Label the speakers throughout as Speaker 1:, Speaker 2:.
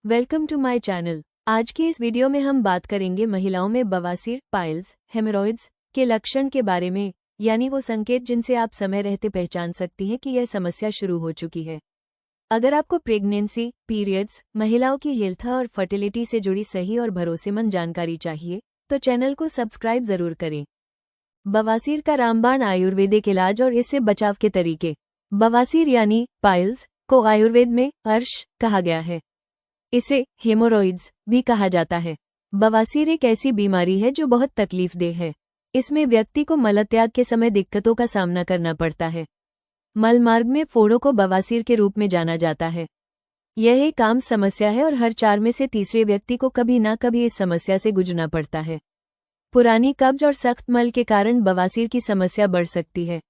Speaker 1: Welcome to my channel. आज की इस वीडियो में हम बात करेंगे महिलाओं में बवासीर, पाइल्स, हेमरॉइड्स के लक्षण के बारे में, यानी वो संकेत जिनसे आप समय रहते पहचान सकती हैं कि यह समस्या शुरू हो चुकी है। अगर आपको प्रेगनेंसी, पीरियड्स, महिलाओं की हेल्थ और फर्टिलिटी से जुड़ी सही और भरोसेमंद जानकारी चाहिए तो चैनल को सब्सक्राइब जरूर करें। बवासीर का रामबाण आयुर्वेदिक इलाज और इससे बचाव के तरीके। बवासीर यानी पाइल्स को आयुर्वेद में अर्श कहा गया है। इसे हेमोरॉइड्स भी कहा जाता है। बवासीर एक ऐसी बीमारी है जो बहुत तकलीफदेह है। इसमें व्यक्ति को मलत्याग के समय दिक्कतों का सामना करना पड़ता है। मलमार्ग में फोड़ों को बवासीर के रूप में जाना जाता है। यह एक आम समस्या है और हर 4 में से तीसरे व्यक्ति को कभी ना कभी इस समस्या से गुजरना पड़ता है। पुरानी कब्ज और सख्त मल के कारण बवासीर की समस्या बढ़ सकती है।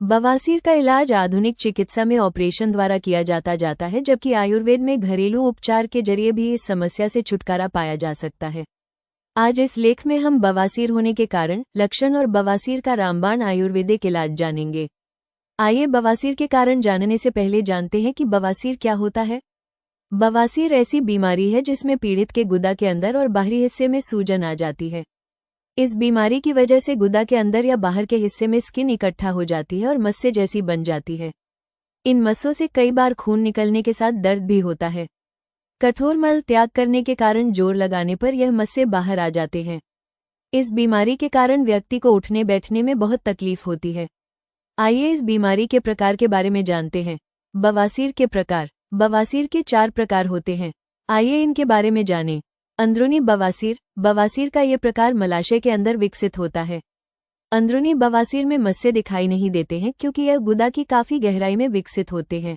Speaker 1: बवासीर का इलाज आधुनिक चिकित्सा में ऑपरेशन द्वारा किया जाता है, जबकि आयुर्वेद में घरेलू उपचार के जरिए भी इस समस्या से छुटकारा पाया जा सकता है। आज इस लेख में हम बवासीर होने के कारण, लक्षण और बवासीर का रामबाण आयुर्वेदिक इलाज जानेंगे। आइए बवासीर के कारण जानने से पहले जानते हैं कि बवासीर क्या होता है। बवासीर ऐसी बीमारी है जिसमें पीड़ित के गुदा के अंदर और बाहरी हिस्से में सूजन आ जाती है। इस बीमारी की वजह से गुदा के अंदर या बाहर के हिस्से में स्किन इकट्ठा हो जाती है और मस्से जैसी बन जाती है। इन मस्सों से कई बार खून निकलने के साथ दर्द भी होता है। कठोर मल त्याग करने के कारण जोर लगाने पर यह मस्से बाहर आ जाते हैं। इस बीमारी के कारण व्यक्ति को उठने बैठने में बहुत तकलीफ होती है। आइए इस बीमारी के प्रकार के बारे में जानते हैं। बवासीर के प्रकार। बवासीर के 4 प्रकार होते हैं। आइए इनके बारे में जानें। अंदरूनी बवासीर। बवासीर का ये प्रकार मलाशय के अंदर विकसित होता है। अंदरूनी बवासीर में मस्से दिखाई नहीं देते हैं क्योंकि यह गुदा की काफी गहराई में विकसित होते हैं।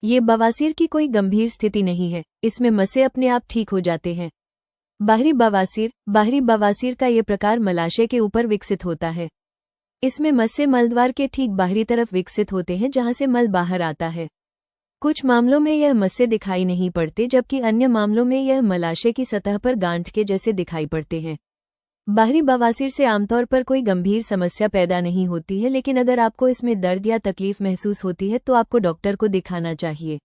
Speaker 1: ये बवासीर की कोई गंभीर स्थिति नहीं है, इसमें मस्से अपने आप ठीक हो जाते हैं। बाहरी बवासीर। बाहरी बवासीर का ये प्रकार मलाशय के ऊपर विकसित होता है। इसमें मस्से मलद्वार के ठीक बाहरी तरफ विकसित होते हैं जहां से मल बाहर आता है। कुछ मामलों में यह मस्से दिखाई नहीं पड़ते, जबकि अन्य मामलों में यह मलाशय की सतह पर गांठ के जैसे दिखाई पड़ते हैं। बाहरी बवासीर से आमतौर पर कोई गंभीर समस्या पैदा नहीं होती है, लेकिन अगर आपको इसमें दर्द या तकलीफ महसूस होती है तो आपको डॉक्टर को दिखाना चाहिए।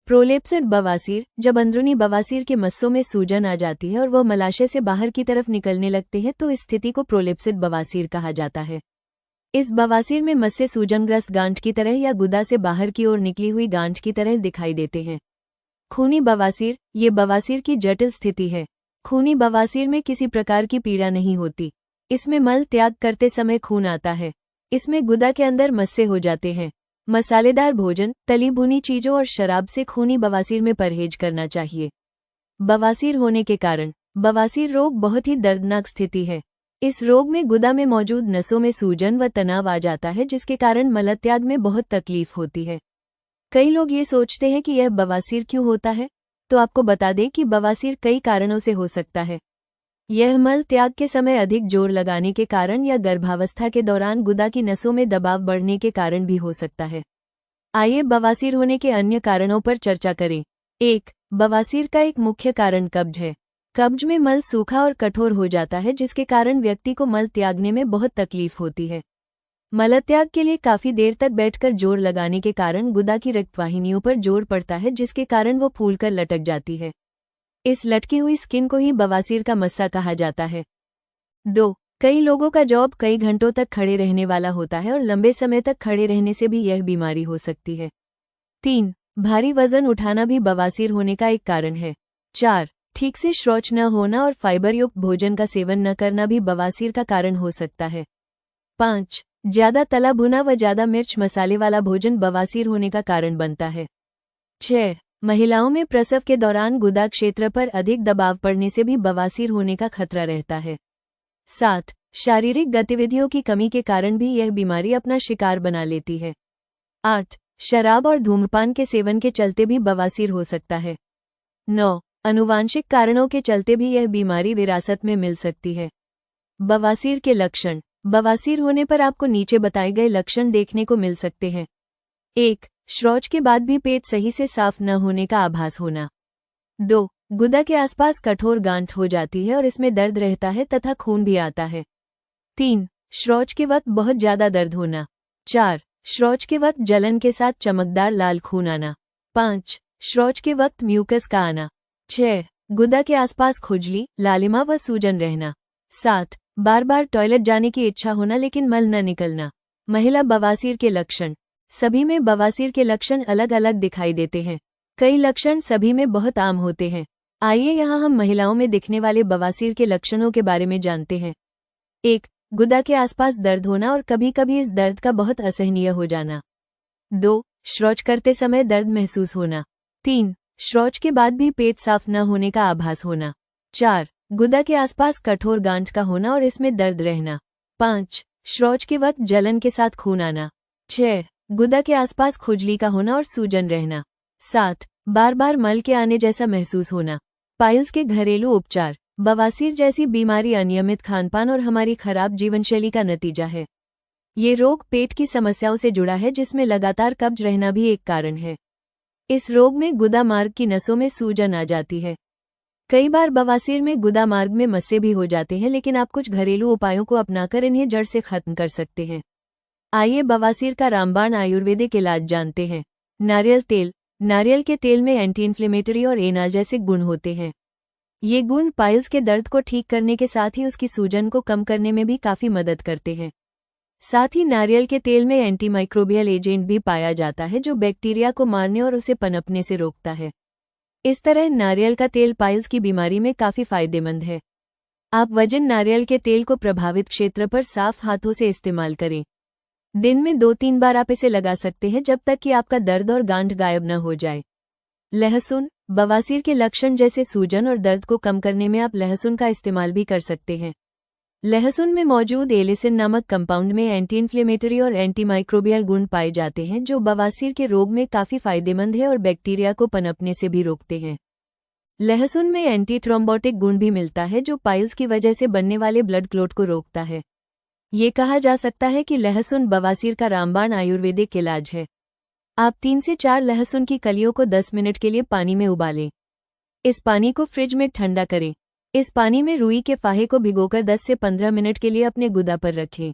Speaker 1: प्रोलेप्सिड बवासीर। जब अंदरूनी बवासीर के मस्सों में सूजन आ जाती है और वह मलाशय से बाहर की तरफ निकलने लगते हैं तो इस स्थिति को प्रोलेप्सिड बवासीर कहा जाता है। इस बवासीर में मस्से सूजनग्रस्त गांठ की तरह या गुदा से बाहर की ओर निकली हुई गांठ की तरह दिखाई देते हैं। खूनी बवासीर। ये बवासीर की जटिल स्थिति है। खूनी बवासीर में किसी प्रकार की पीड़ा नहीं होती। इसमें मल त्याग करते समय खून आता है। इसमें गुदा के अंदर मस्से हो जाते हैं। मसालेदार भोजन, तली भुनी चीजों और शराब से खूनी बवासीर में परहेज करना चाहिए। बवासीर होने के कारण। बवासीर रोग बहुत ही दर्दनाक स्थिति है। इस रोग में गुदा में मौजूद नसों में सूजन व तनाव आ जाता है, जिसके कारण मलत्याग में बहुत तकलीफ होती है। कई लोग ये सोचते हैं कि यह बवासीर क्यों होता है, तो आपको बता दें कि बवासीर कई कारणों से हो सकता है। यह मल त्याग के समय अधिक जोर लगाने के कारण या गर्भावस्था के दौरान गुदा की नसों में दबाव बढ़ने के कारण भी हो सकता है। आइए बवासीर होने के अन्य कारणों पर चर्चा करें। 1. बवासीर का एक मुख्य कारण कब्ज है। कब्ज में मल सूखा और कठोर हो जाता है, जिसके कारण व्यक्ति को मल त्यागने में बहुत तकलीफ होती है। मलत्याग के लिए काफी देर तक बैठकर जोर लगाने के कारण गुदा की रक्तवाहिनियों पर जोर पड़ता है, जिसके कारण वो फूलकर लटक जाती है। इस लटकी हुई स्किन को ही बवासीर का मस्सा कहा जाता है। 2. कई लोगों का जॉब कई घंटों तक खड़े रहने वाला होता है और लंबे समय तक खड़े रहने से भी यह बीमारी हो सकती है। 3. भारी वजन उठाना भी बवासीर होने का एक कारण है। 4. ठीक से शौच न होना और फाइबर युक्त भोजन का सेवन न करना भी बवासीर का कारण हो सकता है। 5. ज्यादा तला भुना व ज्यादा मिर्च मसाले वाला भोजन बवासीर होने का कारण बनता है। 6. महिलाओं में प्रसव के दौरान गुदा क्षेत्र पर अधिक दबाव पड़ने से भी बवासीर होने का खतरा रहता है। 7. शारीरिक गतिविधियों की कमी के कारण भी यह बीमारी अपना शिकार बना लेती है। 8. शराब और धूम्रपान के सेवन के चलते भी बवासीर हो सकता है। 9. आनुवांशिक कारणों के चलते भी यह बीमारी विरासत में मिल सकती है। बवासीर के लक्षण। बवासीर होने पर आपको नीचे बताए गए लक्षण देखने को मिल सकते हैं। 1. शौच के बाद भी पेट सही से साफ न होने का आभास होना। 2. गुदा के आसपास कठोर गांठ हो जाती है और इसमें दर्द रहता है तथा खून भी आता है। 3. शौच के वक्त बहुत ज्यादा दर्द होना। 4. शौच के वक्त जलन के साथ चमकदार लाल खून आना। 5. शौच के वक्त म्यूकस का आना। 6. गुदा के आसपास खुजली, लालिमा व सूजन रहना। 7. बार बार टॉयलेट जाने की इच्छा होना लेकिन मल न निकलना। महिला बवासीर के लक्षण। सभी में बवासीर के लक्षण अलग अलग दिखाई देते हैं। कई लक्षण सभी में बहुत आम होते हैं। आइए यहाँ हम महिलाओं में दिखने वाले बवासीर के लक्षणों के बारे में जानते हैं। 1. गुदा के आसपास दर्द होना और कभी कभी इस दर्द का बहुत असहनीय हो जाना। 2. शौच करते समय दर्द महसूस होना। 3. शौच के बाद भी पेट साफ न होने का आभास होना। 4. गुदा के आसपास कठोर गांठ का होना और इसमें दर्द रहना। 5. शौच के वक्त जलन के साथ खून आना। 6. गुदा के आसपास खुजली का होना और सूजन रहना। 7. बार बार मल के आने जैसा महसूस होना। पाइल्स के घरेलू उपचार। बवासीर जैसी बीमारी अनियमित खानपान और हमारी खराब जीवनशैली का नतीजा है। ये रोग पेट की समस्याओं से जुड़ा है जिसमें लगातार कब्ज रहना भी एक कारण है। इस रोग में गुदा मार्ग की नसों में सूजन आ जाती है। कई बार बवासीर में गुदा मार्ग में मस्से भी हो जाते हैं लेकिन आप कुछ घरेलू उपायों को अपनाकर इन्हें जड़ से खत्म कर सकते हैं। आइए बवासीर का रामबाण आयुर्वेदिक इलाज जानते हैं। नारियल तेल। नारियल के तेल में एंटी इन्फ्लेमेटरी और एनाल्जेसिक गुण होते हैं। ये गुण पाइल्स के दर्द को ठीक करने के साथ ही उसकी सूजन को कम करने में भी काफी मदद करते हैं। साथ ही नारियल के तेल में एंटीमाइक्रोबियल एजेंट भी पाया जाता है जो बैक्टीरिया को मारने और उसे पनपने से रोकता है। इस तरह नारियल का तेल पाइल्स की बीमारी में काफी फायदेमंद है। आप वजन नारियल के तेल को प्रभावित क्षेत्र पर साफ हाथों से इस्तेमाल करें। दिन में 2-3 बार आप इसे लगा सकते हैं जब तक कि आपका दर्द और गांठ गायब न हो जाए। लहसुन। बवासीर के लक्षण जैसे सूजन और दर्द को कम करने में आप लहसुन का इस्तेमाल भी कर सकते हैं। लहसुन में मौजूद एलिसिन नामक कंपाउंड में एंटी इन्फ्लेमेटरी और एंटीमाइक्रोबियल गुण पाए जाते हैं जो बवासीर के रोग में काफी फायदेमंद है और बैक्टीरिया को पनपने से भी रोकते हैं। लहसुन में एंटी थ्रोम्बोटिक गुण भी मिलता है जो पाइल्स की वजह से बनने वाले ब्लड क्लॉट को रोकता है। ये कहा जा सकता है कि लहसुन बवासीर का रामबाण आयुर्वेदिक इलाज है। आप 3 से 4 लहसुन की कलियों को 10 मिनट के लिए पानी में उबालें। इस पानी को फ्रिज में ठंडा करें। इस पानी में रुई के फाहे को भिगोकर 10 से 15 मिनट के लिए अपने गुदा पर रखें।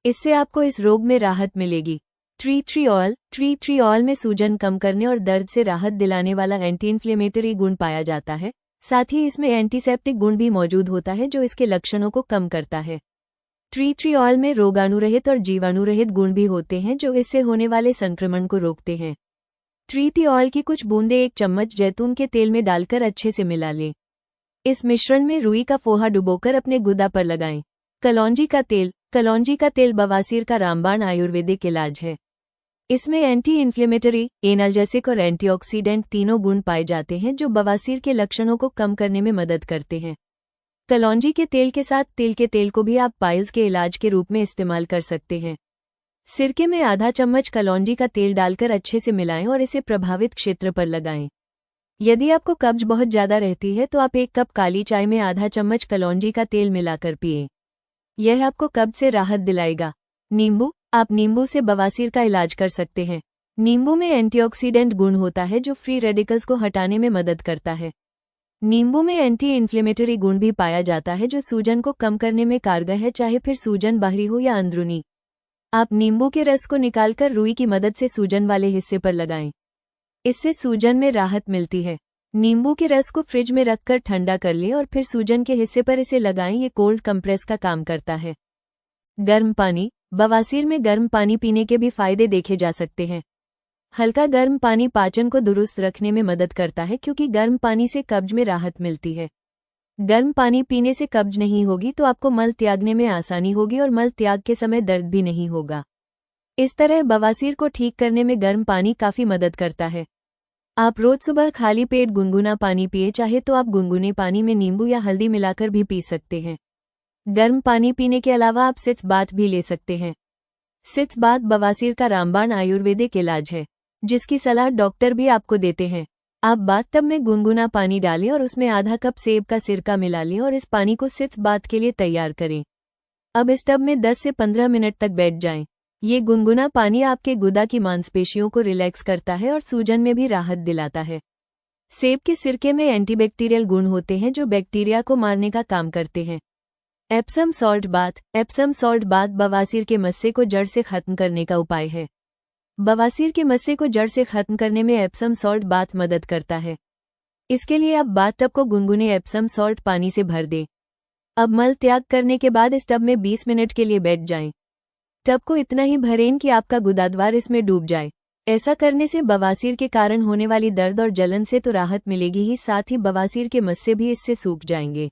Speaker 1: इससे आपको इस रोग में राहत मिलेगी। Tree tree oil. Tree tree oil में सूजन कम करने और दर्द से राहत दिलाने वाला एंटी इन्फ्लेमेटरी गुण पाया जाता है। साथ ही इसमें एंटीसेप्टिक गुण भी मौजूद होता है जो इसके लक्षणों को कम करता है। ट्री ट्री ऑयल में रोगाणुरहित और जीवाणुरहित गुण भी होते हैं जो इससे होने वाले संक्रमण को रोकते हैं। ट्री ट्री ऑयल की कुछ बूंदें 1 चम्मच जैतून के तेल में डालकर अच्छे से मिला लें। इस मिश्रण में रुई का फोहा डुबोकर अपने गुदा पर लगाएं। कलौंजी का तेल। कलौंजी का तेल बवासीर का रामबाण आयुर्वेदिक इलाज है। इसमें एंटी इन्फ्लेमेटरी, एनाल्जेसिक और एंटीऑक्सीडेंट तीनों गुण पाए जाते हैं जो बवासीर के लक्षणों को कम करने में मदद करते हैं। कलौंजी के तेल के साथ तिल के तेल को भी आप पाइल्स के इलाज के रूप में इस्तेमाल कर सकते हैं। सिरके में आधा चम्मच कलौंजी का तेल डालकर अच्छे से मिलाएं और इसे प्रभावित क्षेत्र पर लगाएं। यदि आपको कब्ज बहुत ज्यादा रहती है तो आप 1 कप काली चाय में आधा चम्मच कलौंजी का तेल मिलाकर पिएं। यह आपको कब्ज से राहत दिलाएगा। नींबू। आप नींबू से बवासीर का इलाज कर सकते हैं। नींबू में एंटीऑक्सीडेंट गुण होता है जो फ्री रेडिकल्स को हटाने में मदद करता है। नींबू में एंटी इन्फ्लेमेटरी गुण भी पाया जाता है जो सूजन को कम करने में कारगर है, चाहे फिर सूजन बाहरी हो या अंदरूनी। आप नींबू के रस को निकालकर रुई की मदद से सूजन वाले हिस्से पर लगाएं। इससे सूजन में राहत मिलती है। नींबू के रस को फ्रिज में रखकर ठंडा कर लें और फिर सूजन के हिस्से पर इसे लगाएं। ये कोल्ड कंप्रेस का काम करता है। गर्म पानी। बवासीर में गर्म पानी पीने के भी फायदे देखे जा सकते हैं। हल्का गर्म पानी पाचन को दुरुस्त रखने में मदद करता है क्योंकि गर्म पानी से कब्ज में राहत मिलती है। गर्म पानी पीने से कब्ज नहीं होगी तो आपको मल त्यागने में आसानी होगी और मल त्याग के समय दर्द भी नहीं होगा। इस तरह बवासीर को ठीक करने में गर्म पानी काफी मदद करता है। आप रोज सुबह खाली पेट गुनगुना पानी पिए, चाहे तो आप गुनगुने पानी में नींबू या हल्दी मिलाकर भी पी सकते हैं। गर्म पानी पीने के अलावा आप सिट्स बाथ भी ले सकते हैं। सिट्स बाथ बवासीर का रामबाण आयुर्वेदिक इलाज है जिसकी सलाह डॉक्टर भी आपको देते हैं। आप बाथटब में गुनगुना पानी डालें और उसमें आधा कप सेब का सिरका मिला लें और इस पानी को सिट्स बाथ के लिए तैयार करें। अब इस टब में 10 से 15 मिनट तक बैठ जाएं। ये गुनगुना पानी आपके गुदा की मांसपेशियों को रिलैक्स करता है और सूजन में भी राहत दिलाता है। सेब के सिरके में एंटीबैक्टीरियल गुण होते हैं जो बैक्टीरिया को मारने का काम करते हैं। Epsom salt bath. Epsom salt bath बवासीर के मस्से को जड़ से खत्म करने का उपाय है। बवासीर के मस्से को जड़ से खत्म करने में एप्सम सॉल्ट बाथ मदद करता है। इसके लिए आप बाथटब को गुनगुने एप्सम सॉल्ट पानी से भर दें। अब मल त्याग करने के बाद इस टब में 20 मिनट के लिए बैठ जाएं। टब को इतना ही भरें कि आपका गुदाद्वार इसमें डूब जाए। ऐसा करने से बवासीर के कारण होने वाली दर्द और जलन से तो राहत मिलेगी ही, साथ ही बवासीर के मस्से भी इससे सूख जाएंगे।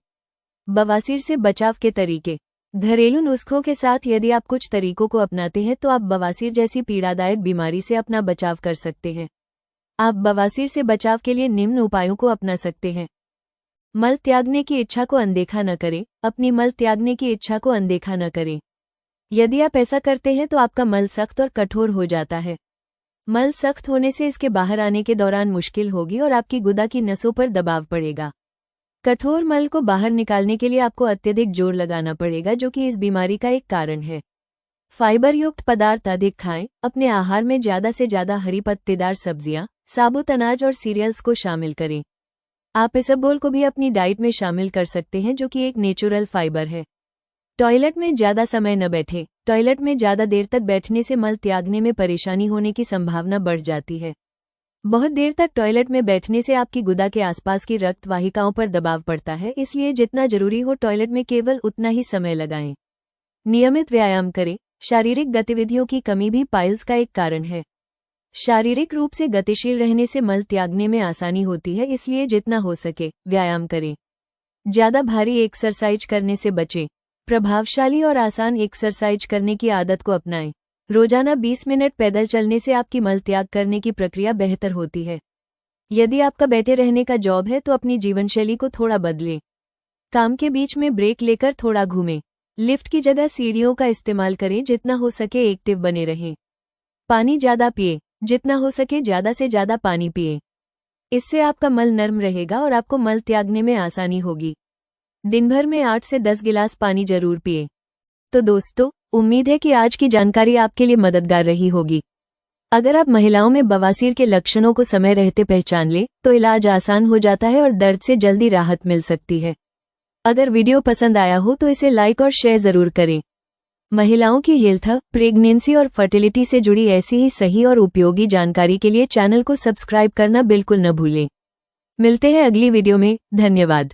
Speaker 1: बवासीर से बचाव के तरीके। घरेलू नुस्खों के साथ यदि आप कुछ तरीकों को अपनाते हैं तो आप बवासीर जैसी पीड़ादायक बीमारी से अपना बचाव कर सकते हैं। आप बवासीर से बचाव के लिए निम्न उपायों को अपना सकते हैं। मल त्यागने की इच्छा को अनदेखा न करें। अपनी मल त्यागने की इच्छा को अनदेखा न करें। यदि आप ऐसा करते हैं तो आपका मल सख्त और कठोर हो जाता है। मल सख्त होने से इसके बाहर आने के दौरान मुश्किल होगी और आपकी गुदा की नसों पर दबाव पड़ेगा। कठोर मल को बाहर निकालने के लिए आपको अत्यधिक जोर लगाना पड़ेगा, जो कि इस बीमारी का एक कारण है। फाइबर युक्त पदार्थ अधिक खाएं। अपने आहार में ज्यादा से ज्यादा हरी पत्तेदार सब्जियां, साबुत अनाज और सीरियल्स को शामिल करें। आप इसबगोल को भी अपनी डाइट में शामिल कर सकते हैं, जो कि एक नेचुरल फाइबर है। टॉयलेट में ज्यादा समय न बैठें। टॉयलेट में ज्यादा देर तक बैठने से मल त्यागने में परेशानी होने की संभावना बढ़ जाती है। बहुत देर तक टॉयलेट में बैठने से आपकी गुदा के आसपास की रक्त वाहिकाओं पर दबाव पड़ता है, इसलिए जितना जरूरी हो टॉयलेट में केवल उतना ही समय लगाएं। नियमित व्यायाम करें। शारीरिक गतिविधियों की कमी भी पाइल्स का एक कारण है। शारीरिक रूप से गतिशील रहने से मल त्यागने में आसानी होती है, इसलिए जितना हो सके व्यायाम करें। ज्यादा भारी एक्सरसाइज करने से बचें। प्रभावशाली और आसान एक्सरसाइज करने की आदत को अपनाएं। रोजाना 20 मिनट पैदल चलने से आपकी मल त्याग करने की प्रक्रिया बेहतर होती है। यदि आपका बैठे रहने का जॉब है तो अपनी जीवनशैली को थोड़ा बदलें। काम के बीच में ब्रेक लेकर थोड़ा घूमें। लिफ्ट की जगह सीढ़ियों का इस्तेमाल करें। जितना हो सके एक्टिव बने रहें। पानी ज्यादा पिए। जितना हो सके ज्यादा से ज्यादा पानी पिए। इससे आपका मल नर्म रहेगा और आपको मल त्यागने में आसानी होगी। दिन भर में 8 से 10 गिलास पानी जरूर पिए। तो दोस्तों, उम्मीद है कि आज की जानकारी आपके लिए मददगार रही होगी। अगर आप महिलाओं में बवासीर के लक्षणों को समय रहते पहचान लें तो इलाज आसान हो जाता है और दर्द से जल्दी राहत मिल सकती है। अगर वीडियो पसंद आया हो तो इसे लाइक और शेयर जरूर करें। महिलाओं की हेल्थ, प्रेगनेंसी और फर्टिलिटी से जुड़ी ऐसी ही सही और उपयोगी जानकारी के लिए चैनल को सब्सक्राइब करना बिल्कुल न भूलें। मिलते हैं अगली वीडियो में। धन्यवाद।